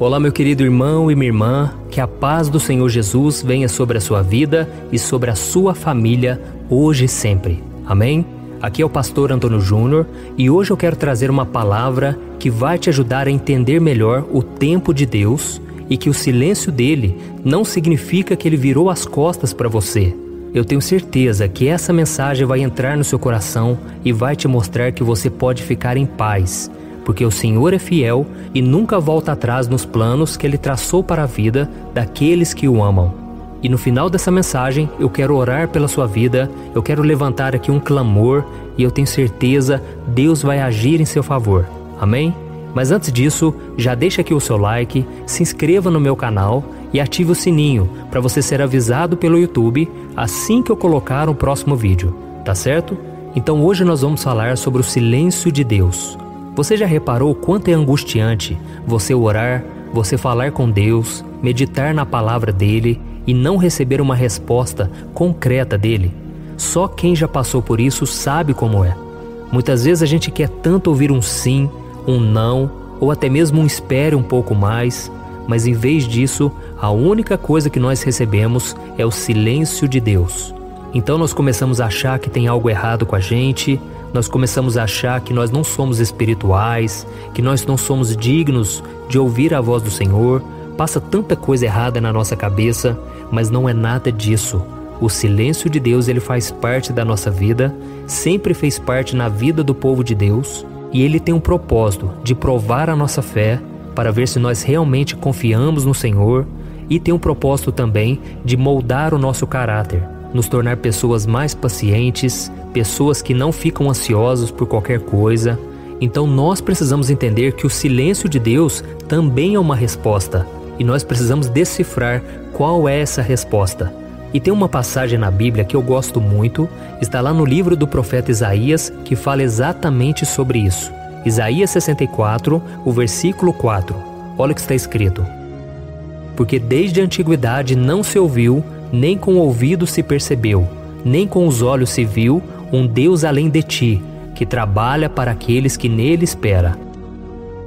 Olá, meu querido irmão e minha irmã, que a paz do Senhor Jesus venha sobre a sua vida e sobre a sua família, hoje e sempre. Amém? Aqui é o pastor Antônio Júnior e hoje eu quero trazer uma palavra que vai te ajudar a entender melhor o tempo de Deus e que o silêncio dele não significa que ele virou as costas para você. Eu tenho certeza que essa mensagem vai entrar no seu coração e vai te mostrar que você pode ficar em paz, porque o Senhor é fiel e nunca volta atrás nos planos que Ele traçou para a vida daqueles que o amam. E no final dessa mensagem, eu quero orar pela sua vida, eu quero levantar aqui um clamor e eu tenho certeza Deus vai agir em seu favor. Amém? Mas antes disso, já deixa aqui o seu like, se inscreva no meu canal e ative o sininho para você ser avisado pelo YouTube assim que eu colocar o próximo vídeo, tá certo? Então hoje nós vamos falar sobre o silêncio de Deus. Você já reparou quanto é angustiante você orar, você falar com Deus, meditar na palavra dele e não receber uma resposta concreta dele? Só quem já passou por isso sabe como é. Muitas vezes a gente quer tanto ouvir um sim, um não, ou até mesmo um espere um pouco mais, mas em vez disso, a única coisa que nós recebemos é o silêncio de Deus. Então nós começamos a achar que tem algo errado com a gente, nós começamos a achar que nós não somos espirituais, que nós não somos dignos de ouvir a voz do Senhor. Passa tanta coisa errada na nossa cabeça, mas não é nada disso. O silêncio de Deus, ele faz parte da nossa vida, sempre fez parte na vida do povo de Deus, e ele tem um propósito de provar a nossa fé, para ver se nós realmente confiamos no Senhor, e tem um propósito também de moldar o nosso caráter, nos tornar pessoas mais pacientes, pessoas que não ficam ansiosos por qualquer coisa. Então nós precisamos entender que o silêncio de Deus também é uma resposta, e nós precisamos decifrar qual é essa resposta. E tem uma passagem na Bíblia que eu gosto muito, está lá no livro do profeta Isaías, que fala exatamente sobre isso. Isaías 64, o versículo 4. Olha o que está escrito: porque desde a antiguidade não se ouviu, nem com o ouvido se percebeu, nem com os olhos se viu um Deus além de ti, que trabalha para aqueles que nele esperam.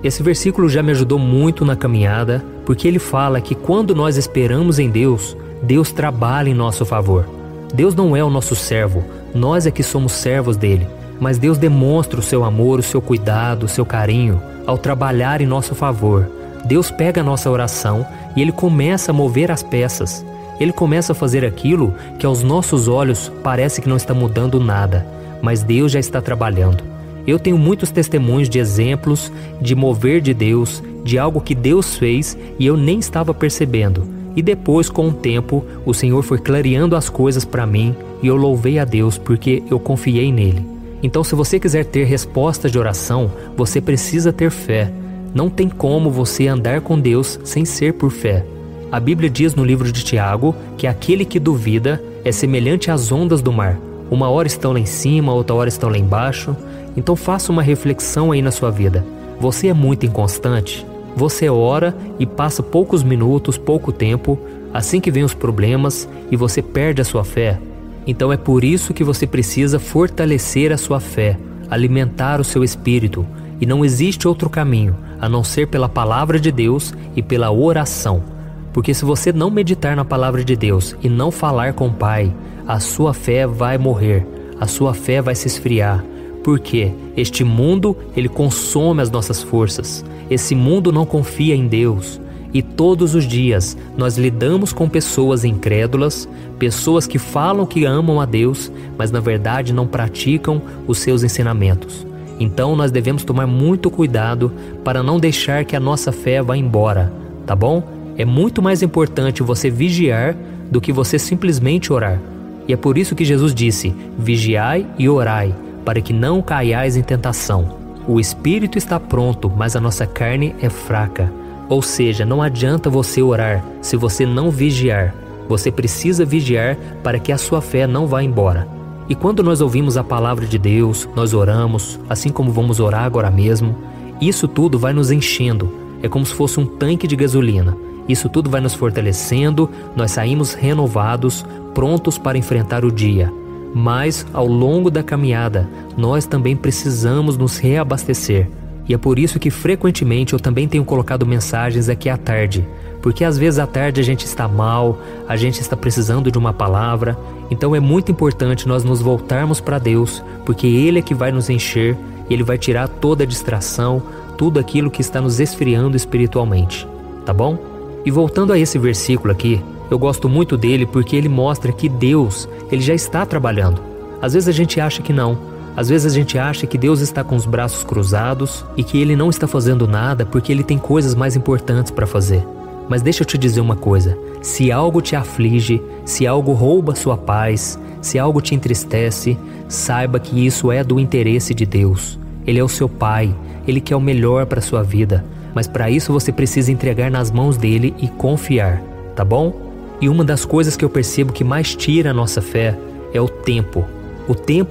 Esse versículo já me ajudou muito na caminhada, porque ele fala que quando nós esperamos em Deus, Deus trabalha em nosso favor. Deus não é o nosso servo, nós é que somos servos dele, mas Deus demonstra o seu amor, o seu cuidado, o seu carinho ao trabalhar em nosso favor. Deus pega a nossa oração e ele começa a mover as peças. Ele começa a fazer aquilo que aos nossos olhos parece que não está mudando nada, mas Deus já está trabalhando. Eu tenho muitos testemunhos de exemplos de mover de Deus, de algo que Deus fez e eu nem estava percebendo. E depois, com o tempo, o Senhor foi clareando as coisas para mim e eu louvei a Deus porque eu confiei nele. Então, se você quiser ter respostas de oração, você precisa ter fé. Não tem como você andar com Deus sem ser por fé. A Bíblia diz no livro de Tiago que aquele que duvida é semelhante às ondas do mar. Uma hora estão lá em cima, outra hora estão lá embaixo. Então faça uma reflexão aí na sua vida. Você é muito inconstante? Você ora e passa poucos minutos, pouco tempo, assim que vem os problemas e você perde a sua fé? Então é por isso que você precisa fortalecer a sua fé, alimentar o seu espírito. E não existe outro caminho, a não ser pela palavra de Deus e pela oração. Porque se você não meditar na palavra de Deus e não falar com o Pai, a sua fé vai morrer, a sua fé vai se esfriar. Porque este mundo, ele consome as nossas forças. Esse mundo não confia em Deus. E todos os dias nós lidamos com pessoas incrédulas, pessoas que falam que amam a Deus, mas na verdade não praticam os seus ensinamentos. Então nós devemos tomar muito cuidado para não deixar que a nossa fé vá embora, tá bom? É muito mais importante você vigiar do que você simplesmente orar. E é por isso que Jesus disse: vigiai e orai, para que não caiais em tentação. O espírito está pronto, mas a nossa carne é fraca. Ou seja, não adianta você orar se você não vigiar. Você precisa vigiar para que a sua fé não vá embora. E quando nós ouvimos a palavra de Deus, nós oramos, assim como vamos orar agora mesmo, isso tudo vai nos enchendo. É como se fosse um tanque de gasolina. Isso tudo vai nos fortalecendo, nós saímos renovados, prontos para enfrentar o dia. Mas, ao longo da caminhada, nós também precisamos nos reabastecer. E é por isso que frequentemente eu também tenho colocado mensagens aqui à tarde, porque às vezes à tarde a gente está mal, a gente está precisando de uma palavra. Então é muito importante nós nos voltarmos para Deus, porque Ele é que vai nos encher, Ele vai tirar toda a distração, tudo aquilo que está nos esfriando espiritualmente, tá bom? E voltando a esse versículo aqui, eu gosto muito dele porque ele mostra que Deus, Ele já está trabalhando. Às vezes a gente acha que não. Às vezes a gente acha que Deus está com os braços cruzados e que Ele não está fazendo nada porque Ele tem coisas mais importantes para fazer. Mas deixa eu te dizer uma coisa, se algo te aflige, se algo rouba sua paz, se algo te entristece, saiba que isso é do interesse de Deus. Ele é o seu Pai, Ele quer o melhor para a sua vida, mas para isso você precisa entregar nas mãos dEle e confiar, tá bom? E uma das coisas que eu percebo que mais tira a nossa fé é o tempo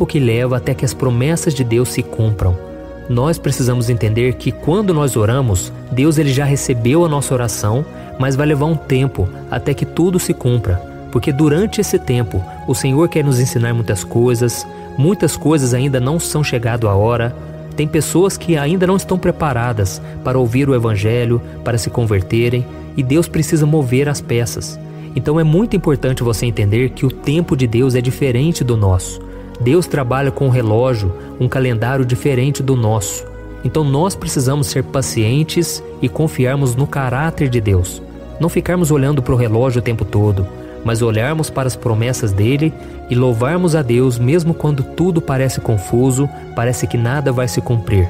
que leva até que as promessas de Deus se cumpram. Nós precisamos entender que quando nós oramos, Deus ele já recebeu a nossa oração, mas vai levar um tempo até que tudo se cumpra, porque durante esse tempo o Senhor quer nos ensinar muitas coisas ainda não são chegado a hora. Tem pessoas que ainda não estão preparadas para ouvir o Evangelho, para se converterem, e Deus precisa mover as peças. Então é muito importante você entender que o tempo de Deus é diferente do nosso. Deus trabalha com um relógio, um calendário diferente do nosso. Então nós precisamos ser pacientes e confiarmos no caráter de Deus. Não ficarmos olhando para o relógio o tempo todo, mas olharmos para as promessas dele e louvarmos a Deus mesmo quando tudo parece confuso, parece que nada vai se cumprir.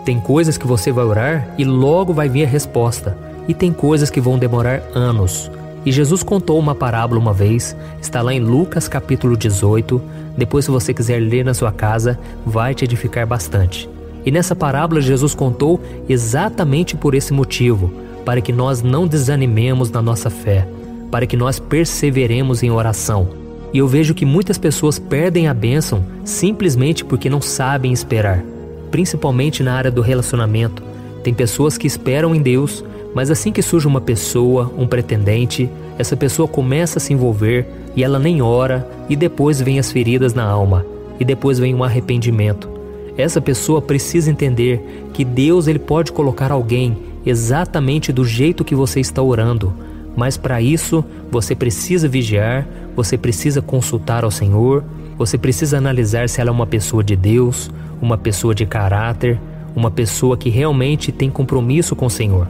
Tem coisas que você vai orar e logo vai vir a resposta, e tem coisas que vão demorar anos. E Jesus contou uma parábola uma vez, está lá em Lucas capítulo 18, depois se você quiser ler na sua casa, vai te edificar bastante. E nessa parábola Jesus contou exatamente por esse motivo, para que nós não desanimemos na nossa fé, para que nós perseveremos em oração. E eu vejo que muitas pessoas perdem a bênção simplesmente porque não sabem esperar, principalmente na área do relacionamento. Tem pessoas que esperam em Deus, mas assim que surge uma pessoa, um pretendente, essa pessoa começa a se envolver e ela nem ora, e depois vem as feridas na alma, e depois vem um arrependimento. Essa pessoa precisa entender que Deus ele pode colocar alguém exatamente do jeito que você está orando, mas para isso você precisa vigiar, você precisa consultar ao Senhor, você precisa analisar se ela é uma pessoa de Deus, uma pessoa de caráter, uma pessoa que realmente tem compromisso com o Senhor.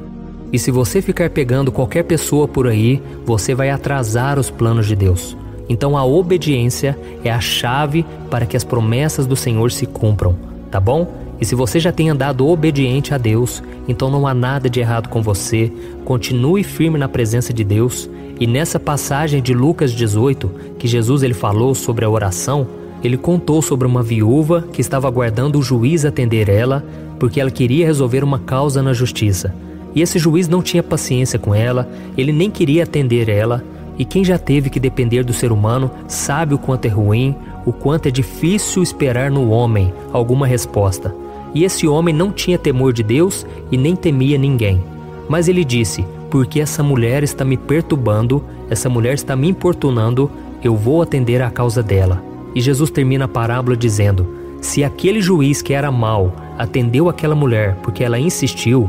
E se você ficar pegando qualquer pessoa por aí, você vai atrasar os planos de Deus. Então a obediência é a chave para que as promessas do Senhor se cumpram, tá bom? E se você já tem andado obediente a Deus, então não há nada de errado com você. Continue firme na presença de Deus. E nessa passagem de Lucas 18, que Jesus ele falou sobre a oração, ele contou sobre uma viúva que estava aguardando o juiz atender ela, porque ela queria resolver uma causa na justiça. E esse juiz não tinha paciência com ela, ele nem queria atender ela, e quem já teve que depender do ser humano sabe o quanto é ruim, o quanto é difícil esperar no homem alguma resposta. E esse homem não tinha temor de Deus e nem temia ninguém. Mas ele disse, porque essa mulher está me perturbando, essa mulher está me importunando, eu vou atender à causa dela. E Jesus termina a parábola dizendo, se aquele juiz que era mau atendeu aquela mulher porque ela insistiu,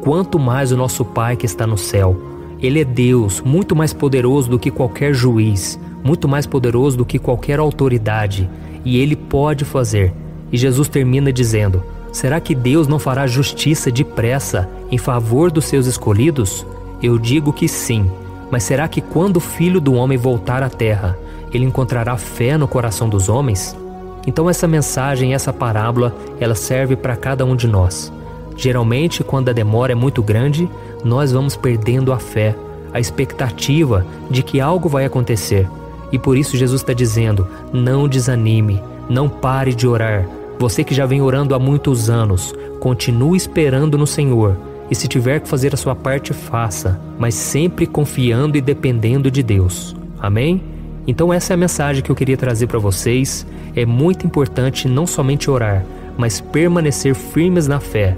quanto mais o nosso Pai que está no céu. Ele é Deus, muito mais poderoso do que qualquer juiz, muito mais poderoso do que qualquer autoridade, e Ele pode fazer. E Jesus termina dizendo, será que Deus não fará justiça depressa em favor dos seus escolhidos? Eu digo que sim, mas será que quando o Filho do Homem voltar à terra, Ele encontrará fé no coração dos homens? Então essa mensagem, essa parábola, ela serve para cada um de nós. Geralmente, quando a demora é muito grande, nós vamos perdendo a fé, a expectativa de que algo vai acontecer. E por isso Jesus está dizendo, não desanime, não pare de orar. Você que já vem orando há muitos anos, continue esperando no Senhor. E se tiver que fazer a sua parte, faça, mas sempre confiando e dependendo de Deus. Amém? Então essa é a mensagem que eu queria trazer para vocês. É muito importante não somente orar, mas permanecer firmes na fé.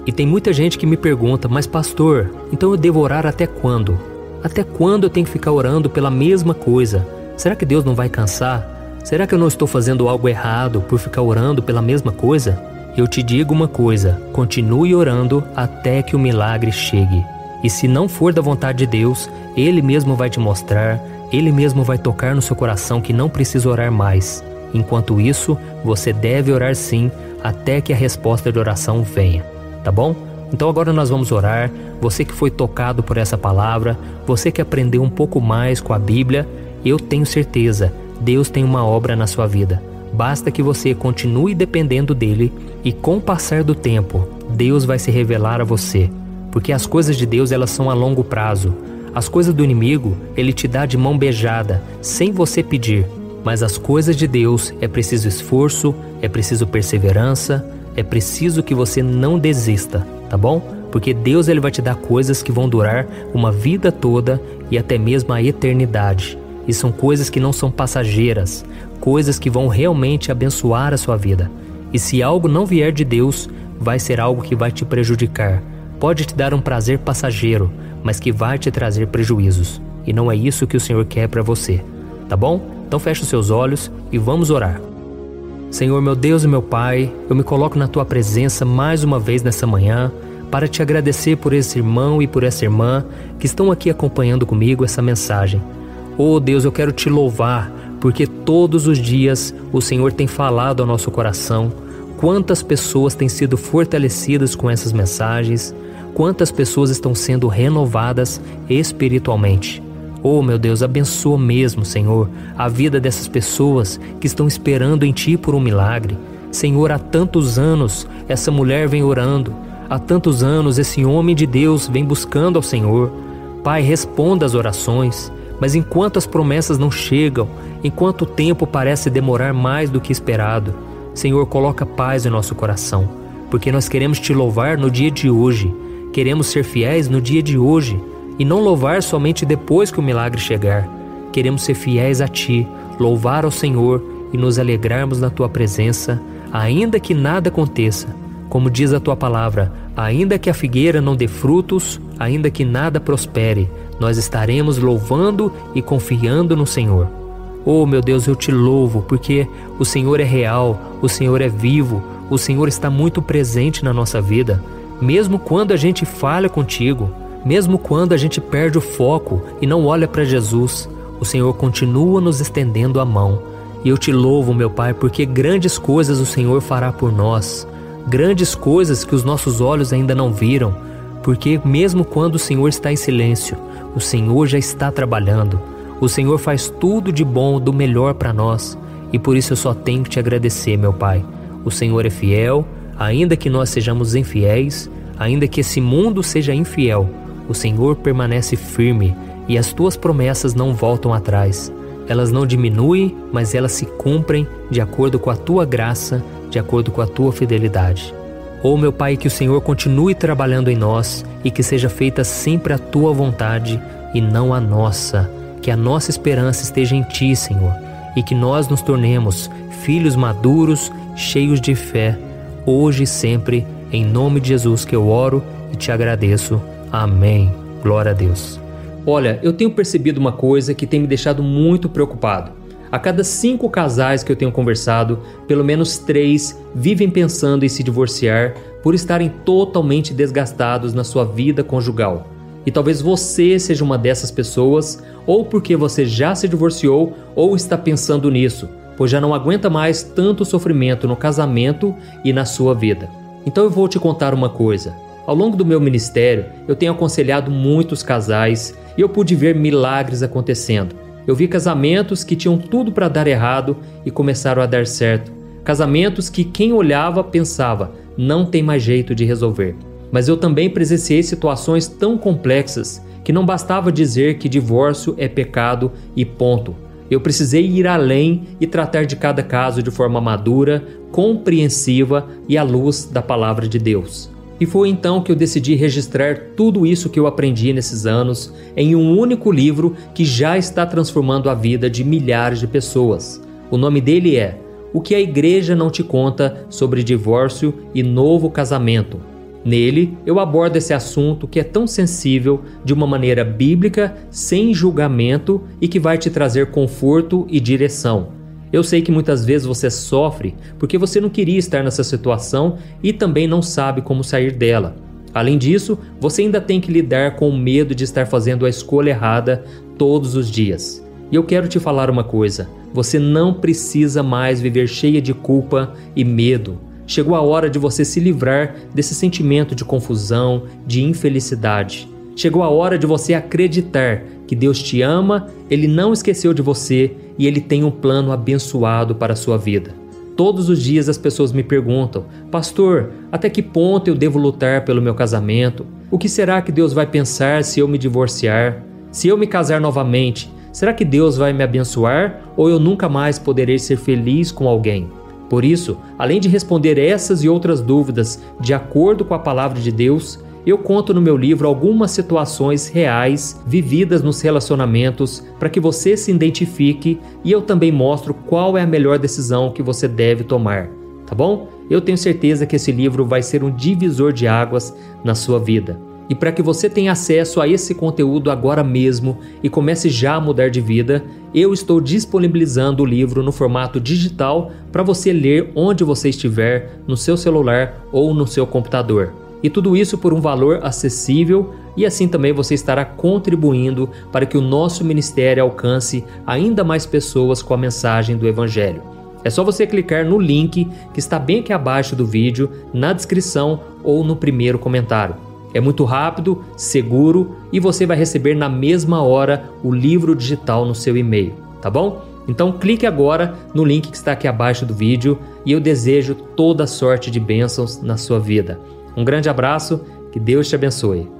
E tem muita gente que me pergunta, mas pastor, então eu devo orar até quando? Até quando eu tenho que ficar orando pela mesma coisa? Será que Deus não vai cansar? Será que eu não estou fazendo algo errado por ficar orando pela mesma coisa? eu te digo uma coisa, continue orando até que o milagre chegue. E se não for da vontade de Deus, Ele mesmo vai te mostrar, Ele mesmo vai tocar no seu coração que não precisa orar mais. Enquanto isso, você deve orar sim, até que a resposta de oração venha, tá bom? Então agora nós vamos orar. Você que foi tocado por essa palavra, você que aprendeu um pouco mais com a Bíblia, eu tenho certeza, Deus tem uma obra na sua vida. Basta que você continue dependendo dele e com o passar do tempo, Deus vai se revelar a você. Porque as coisas de Deus, elas são a longo prazo. As coisas do inimigo, ele te dá de mão beijada, sem você pedir. Mas as coisas de Deus é preciso esforço, é preciso perseverança, é preciso que você não desista, tá bom? Porque Deus ele vai te dar coisas que vão durar uma vida toda e até mesmo a eternidade. E são coisas que não são passageiras, coisas que vão realmente abençoar a sua vida. E se algo não vier de Deus, vai ser algo que vai te prejudicar. Pode te dar um prazer passageiro, mas que vai te trazer prejuízos. E não é isso que o Senhor quer para você, tá bom? Então feche os seus olhos e vamos orar. Senhor, meu Deus e meu Pai, eu me coloco na Tua presença mais uma vez nessa manhã para te agradecer por esse irmão e por essa irmã que estão aqui acompanhando comigo essa mensagem. Oh Deus, eu quero te louvar porque todos os dias o Senhor tem falado ao nosso coração. Quantas pessoas têm sido fortalecidas com essas mensagens, quantas pessoas estão sendo renovadas espiritualmente. Oh meu Deus, abençoa mesmo, Senhor, a vida dessas pessoas que estão esperando em Ti por um milagre. Senhor, há tantos anos essa mulher vem orando, há tantos anos esse homem de Deus vem buscando ao Senhor. Pai, responda às orações, mas enquanto as promessas não chegam, enquanto o tempo parece demorar mais do que esperado, Senhor, coloca paz em nosso coração, porque nós queremos Te louvar no dia de hoje, queremos ser fiéis no dia de hoje, e não louvar somente depois que o milagre chegar. Queremos ser fiéis a Ti, louvar ao Senhor e nos alegrarmos na Tua presença, ainda que nada aconteça. Como diz a Tua palavra, ainda que a figueira não dê frutos, ainda que nada prospere, nós estaremos louvando e confiando no Senhor. Oh meu Deus, eu Te louvo porque o Senhor é real, o Senhor é vivo, o Senhor está muito presente na nossa vida. Mesmo quando a gente falha contigo, mesmo quando a gente perde o foco e não olha para Jesus, o Senhor continua nos estendendo a mão. E eu Te louvo, meu Pai, porque grandes coisas o Senhor fará por nós, grandes coisas que os nossos olhos ainda não viram, porque mesmo quando o Senhor está em silêncio, o Senhor já está trabalhando. O Senhor faz tudo de bom, do melhor para nós, e por isso eu só tenho que Te agradecer, meu Pai. O Senhor é fiel, ainda que nós sejamos infiéis, ainda que esse mundo seja infiel, o Senhor permanece firme e as Tuas promessas não voltam atrás. Elas não diminuem, mas elas se cumprem de acordo com a Tua graça, de acordo com a Tua fidelidade. Oh meu Pai, que o Senhor continue trabalhando em nós e que seja feita sempre a Tua vontade e não a nossa. Que a nossa esperança esteja em Ti, Senhor, e que nós nos tornemos filhos maduros, cheios de fé, hoje e sempre, em nome de Jesus que eu oro e Te agradeço. Amém. Glória a Deus. Olha, eu tenho percebido uma coisa que tem me deixado muito preocupado. A cada 5 casais que eu tenho conversado, pelo menos 3 vivem pensando em se divorciar por estarem totalmente desgastados na sua vida conjugal. E talvez você seja uma dessas pessoas, ou porque você já se divorciou ou está pensando nisso, pois já não aguenta mais tanto sofrimento no casamento e na sua vida. Então eu vou te contar uma coisa. Ao longo do meu ministério, eu tenho aconselhado muitos casais e eu pude ver milagres acontecendo. Eu vi casamentos que tinham tudo para dar errado e começaram a dar certo. Casamentos que quem olhava pensava, não tem mais jeito de resolver. Mas eu também presenciei situações tão complexas que não bastava dizer que divórcio é pecado e ponto. Eu precisei ir além e tratar de cada caso de forma madura, compreensiva e à luz da palavra de Deus. E foi então que eu decidi registrar tudo isso que eu aprendi nesses anos em um único livro que já está transformando a vida de milhares de pessoas. O nome dele é O que a Igreja Não Te Conta sobre Divórcio e Novo Casamento. Nele, eu abordo esse assunto que é tão sensível de uma maneira bíblica, sem julgamento e que vai te trazer conforto e direção. Eu sei que muitas vezes você sofre porque você não queria estar nessa situação e também não sabe como sair dela. Além disso, você ainda tem que lidar com o medo de estar fazendo a escolha errada todos os dias. E eu quero te falar uma coisa: você não precisa mais viver cheia de culpa e medo. Chegou a hora de você se livrar desse sentimento de confusão, de infelicidade. Chegou a hora de você acreditar que Deus te ama, Ele não esqueceu de você e Ele tem um plano abençoado para a sua vida. Todos os dias as pessoas me perguntam: pastor, até que ponto eu devo lutar pelo meu casamento? O que será que Deus vai pensar se eu me divorciar? Se eu me casar novamente, será que Deus vai me abençoar ou eu nunca mais poderei ser feliz com alguém? Por isso, além de responder essas e outras dúvidas de acordo com a palavra de Deus, eu conto no meu livro algumas situações reais vividas nos relacionamentos para que você se identifique, e eu também mostro qual é a melhor decisão que você deve tomar, tá bom? Eu tenho certeza que esse livro vai ser um divisor de águas na sua vida. E para que você tenha acesso a esse conteúdo agora mesmo e comece já a mudar de vida, eu estou disponibilizando o livro no formato digital para você ler onde você estiver, no seu celular ou no seu computador. E tudo isso por um valor acessível, e assim também você estará contribuindo para que o nosso ministério alcance ainda mais pessoas com a mensagem do Evangelho. É só você clicar no link que está bem aqui abaixo do vídeo, na descrição ou no primeiro comentário. É muito rápido, seguro e você vai receber na mesma hora o livro digital no seu e-mail, tá bom? Então clique agora no link que está aqui abaixo do vídeo e eu desejo toda sorte de bênçãos na sua vida. Um grande abraço, que Deus te abençoe.